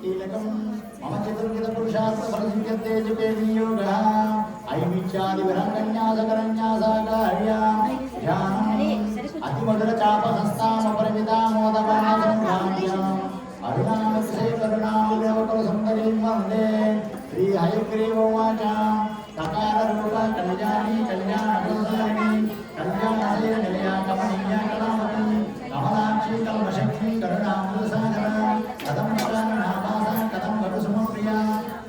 कीलकं मम चतुर्विधपुरुषार्थफलसिद्ध्यते जपे वियोगः ऐमिच्छादिविरङ्गन्यासकरन्यासाकार्या ध्यानम् अतिमधुरचापहस्तामपरिमितामोदवासङ्ग्राम्याम् अरुणामसे करुणामुलवकुलसुन्दरीं वन्दे श्रीहयग्रीव उवाच सकाररूपा कल्याणी कल्याणप्रसारिणी कल्याणशैलनिलया कमनीया कलावती कमलाक्षी कल्पशक्ति करुणामृतसागरा कथं नामासा कथं वटुसुमप्रिया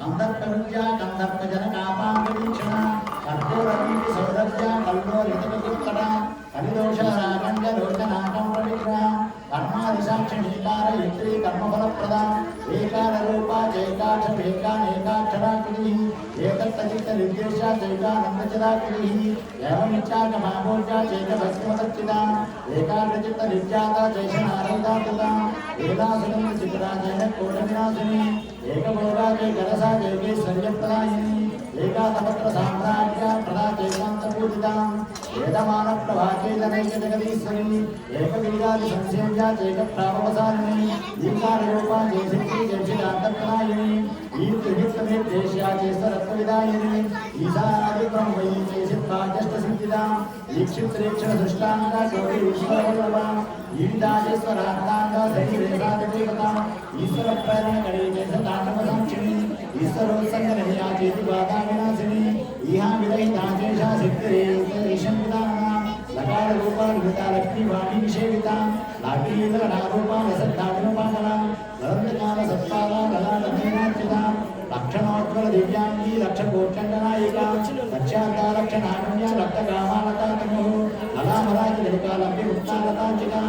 कंदर्पविद्या कंदर्पजनकापाङ्गवीक्षणा कर्पूरवीति सौरभ्या कल्लोलितकुत्तरा कलिदोषरागण्डलोचनाकं प्रविग्रहा कर्मादिसाक्षिणीकारयित्री कर्मफलप्रदा एकाररूपा चैकाक्षरेकानेकाक्षराकृतिः एकत्तचित्तनिर्देशा चैकानन्दचिदाकृतिः एवमिच्छाकमाभोजा चैकभस्मदच्चिदा एकाग्रचित्तनिर्जाता चैषनारैदाकृता वेदासुरन्द्रचित्रा चैनकोटविनाशिनी एकभोगा चैकरसा चैकेश्वर्यप्रदायिनी एकातपत्रसाम्राज्या प्रदा चैकान्तपूजिता वेदमानप्रभा चैतनैकजगदीश्वरी एकबीजादिसंसेव्या चैकप्रापवसारिणी ईकाररूपा जयशक्ति जयशिदान्तप्रदायिनी ईर्तिनित्यनिर्देश्या चैस्तरत्वविदायिनी ईशानादिब्रह्मयी चैषित्वाजष्टसिद्धिदा ईक्षित्रेक्षणसृष्टाङ्गा कोटिविश्ववल्लभा ईडिदाजेश्वरान्ताङ्गा सहिरेखादिदेवता ईश्वरप्रेरणकरे चैतताण्डवसाक्षिणी ईश्वरोत्सङ्गनिलया चेतिबाधाविनाशिनी इहा विरहिता चैषा सिद्धिरेशं विदाना लकाररूपा विहिता लक्ष्मीवाणी निषेविता लाकीलकणारूपा लसद्धाविनुपाकला लरन्दकालसत्पाला ललाटमेनार्चिता लक्षणोज्ज्वल दिव्यांगी लक्षकोट्टण्डनायिका लक्ष्यान्ता लक्षणागम्या लक्तकामालता तनुः ललामराजलिकालम्बिमुक्तालताचिका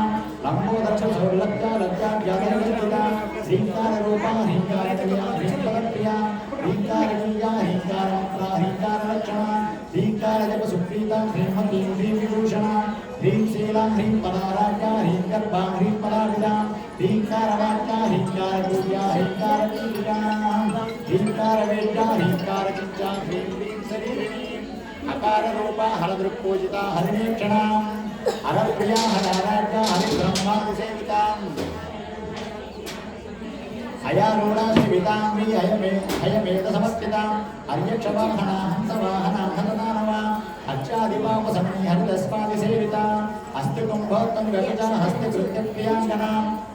लम्बोदर्शसौर्लभ्या लज्जाभ्यादरवर्जिता ह्रीङ्काररूपा ह्रीङ्कारकल्या ह्रीङ्करप्रिया ह्रीङ्कारकल्या ह्रीङ्कारमन्त्रा ह्रीङ्कारलक्षणा ह्रीङ्कारजपसुप्रीता ह्रीमतीं ह्रीविभूषणा ह्रीं शीलां ह्रीं पदाराज्ञा ह्रीं गर्भां ह्रीं पदाविदां ह्रीङ्कारवाक्या ह्रीङ्कारपूज्या ह्रीङ्कारकीलिका ह्रीङ्कारवेद्या ह्रीङ्कारचित्या ह्रीं ह्रीं शरीरिणी अकाररूपा हरदृक्पूजिता हरिणीक्षणा हरप्रिया हराराज्ञा हरिब्रह्मादिसेविता हयारूढा शिवितां वी हयमेधसमस्थितां हर्यक्षवाहना हंसवाहना हतदानवा अच्छादिपापसमनी हरितस्मादिसेविता हस्तिकुम्भोत्तङ्गविजा हस्तिकृत्यप्रियाङ्गना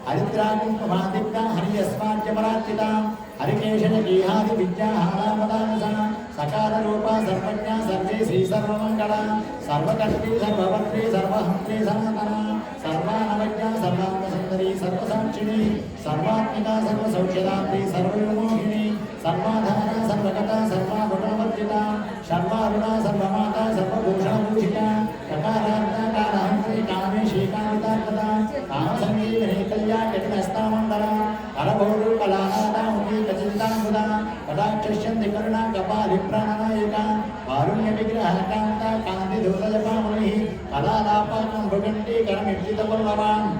हरिद्राकुङ्कुमादित्या हरियस्माद्यपरार्चिता हरिकेशजगीहादिविद्याहारामदानसा सकाररूपा सर्वज्ञा सर्वे श्रीसर्वमङ्गला सर्वकर्त्री सर्ववर्त्री सर्वहन्त्री सर्वतना सर्वानवज्ञा सर्वाङ्गसुन्दरी सर्वसाक्षिणी सर्वात्मिका सर्वसौख्यदात्री सर्वविमोहिनी सर्वाधारा सर्वगता सर्वाभुटवर्जिता सर्वारुणा सर्वमाता सर्वभूषणभूषिता ककारार्था कालहन्त्री कामेशी कामितार्कता कामसङ्गीतने कल्याकटिनस्तामण्डला करभौरु कलानादामुखी कचिन्ताम्बुदा कटाक्षस्यन्ति करुणा कपालिप्राणनायिका कारुण्यविग्रह कान्ता कान्तिधूतजपामुनिः कलालापाकं भुगण्डी करमिर्जितवल्लभाम्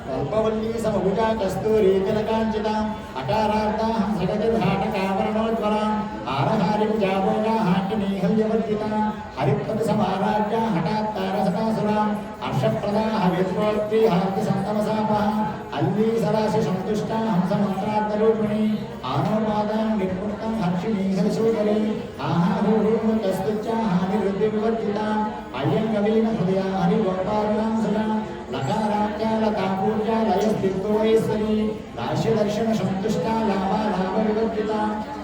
कल्पवल्ली समभुजा कस्तूरी तिलकाञ्चिता अकारार्था हंसगतिर्हाटकावरणोज्ज्वला हारहारिभुजाभोगा हाकिनी हल्यवर्जिता हरित्वसमाराज्ञा हठात्तारसकासुरा हर्षप्रदा हविद्रोत्री हार्दिसन्तमसापः अल्ली सरासि सन्तुष्टा हंसमन्त्रार्थरूपिणी आनोपादां निर्मुक्तं हर्षिणी हरिसूदरी आहारूढूमुतस्तुत्या हानिवृद्धिविवर्जिता अय्यङ्गवीन हृदया हरिगोपालनांसुरा लकाराख्या लतापूज्या लयस्थितोरेश्वरी राशिदर्शन संतुष्टा लाभा लाभविवर्जिता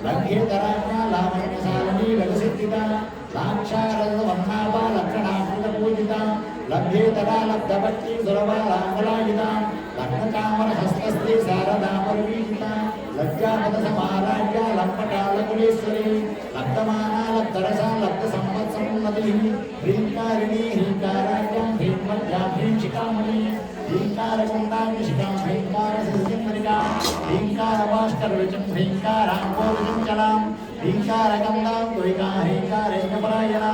लभ्येतराज्ञा लावण्यशालिनी लघुसिद्धिता लाक्षारसवर्णाभा लक्षणाकृतपूजिता लभ्येतरा लब्धभक्ति सुरभालाङ्गलायिता लग्नकामरहस्तस्त्री शारदा परिवीजिता लज्जापदसमाराज्ञा लम्पटालकुलेश्वरी लब्धमाना लब्धरसा लब्धसम्पत्समुन्नतिः ह्रीङ्कारिणी ह्रीङ्काराज्ञां ह्रीङ्मध्यां ह्रीं शिखामणि ह्रीङ्कारकुण्डाङ्गिशिखां ह्रीङ्कारसिद्धिमणिकां ह्रीङ्कारवाष्टर्विचं ह्रीङ्काराम्बोरुचञ्चलां ह्रीङ्कारगन्धां द्वैका ह्रीङ्कारेण्यपरायणा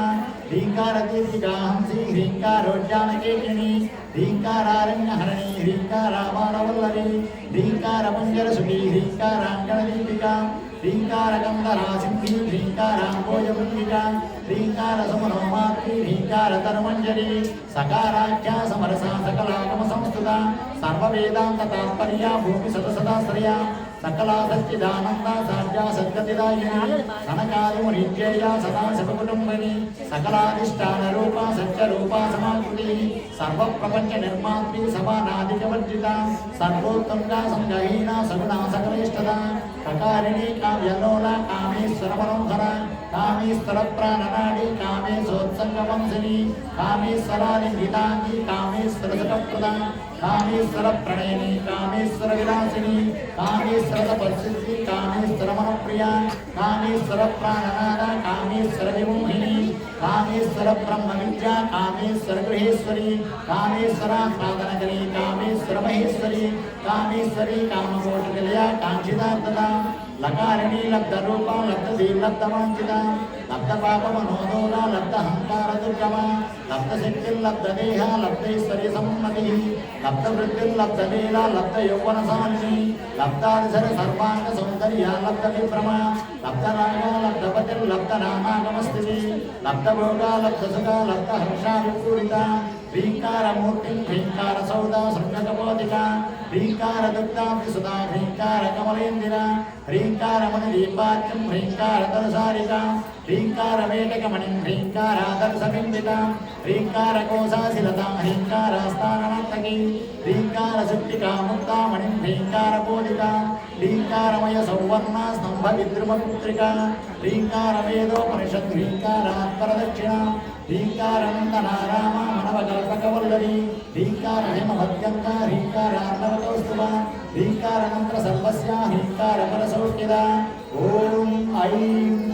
ह्रीङ्कारदीर्घिका हंसी ह्रीङ्कारोज्जानकेकिनी ह्रीङ्कारारण्यहरणी ह्रीङ्कारामानवल्लरी ह्रीङ्कारपञ्जरसुखी ह्रीङ्काराङ्गणदीपिका ह्रीङ्कारगन्धरासिद्धि ह्रीङ्काराम्बोजपुण्डिका ह्रीङ्कारसुमनोमात्री ह्रीङ्कारतनुमञ्जरी सकाराख्या समरसा सकलागमसंस्तुता सर्ववेदान्ततात्पर्या भूमिसतसदाश्रया सकला सच्चिदानंदा साध्या सद्गतिदायिनी सनकादि मुनिज्ञेया सदा शिवकुटुंबिनी सकलाधिष्ठान रूपा सत्य रूपा समाकृति सर्व प्रपंच निर्मात्री समानादिकवर्जिता सर्वोत्तंगा संगहीना सगुणा सकलेष्टदा ककारिणी काव्यलोला कामेश्वर मनोहरा कामेश्वर प्राणनाडी कामेशोत्संगवंशिनी कामेश्वरानि गीतांगी कामेश्वर सुखप्रदा कामेश्वर प्रणयिनी कामेश्वर विलासिनी कामेश्वर तपस्विनी कामेश्वर मनोप्रिया कामेश्वर प्राणनादा कामेश्वर विमोहिनी कामेश्वर ब्रह्म विद्या कामेश्वर गृहेश्वरी कामेश्वराह्लादनगरी कामेश्वर महेश्वरी कामेश्वरी कामकोटिकलया कांक्षितार्थदा लकारिणी लब्ध रूपा लब्ध धी लब्ध वांछिता लब्ध पाप मनोदोला लब्ध अहंकार दुर्गमा लब्ध सिद्धि लब्ध देहा लब्ध ईश्वरी सम्मति लब्ध वृद्धि लब्ध लीला लब्ध यौवन सालिनी लब्धादिशर सर्वांग सौंदर्य लब्ध विभ्रमा लब्ध रागा लब्ध पतिर् लब्ध नामागमस्थिति लब्ध भोगा लब्ध सुखा लब्ध हर्षा विपूरिता ह्रींकार मूर्ति ह्रींकार सौदा शृंगकपोतिका ह्रींकार दुग्धाब्धि सुधा ह्रींकार कमलेन्द्रिरा ह्रींकार मणिदीपाच्यं ह्रींकार दर्शारिका ह्रींकार वेटकमणिं ह्रींकार दर्शबिम्बिका ह्रींकार कोशाशिलता ह्रींकार स्थाननर्तकी ह्रींकार सिद्धिका मुक्तामणिं ह्रींकार बोधिका ह्रींकारमय सौवर्णा स्तंभ विद्रुमपुत्रिका ह्रींकार वेदोपनिषत् ह्रींकारात्परदक्षिणा ह्रींकारानन्दना रामा मनवकल्पकवल्लरी ह्रींकार हेमभद्यङ्का ह्रींकारार्णवकौस्तुभा ह्रींकारानन्त्र सर्वस्या ह्रींकार परसौख्यदा ॐ ऐं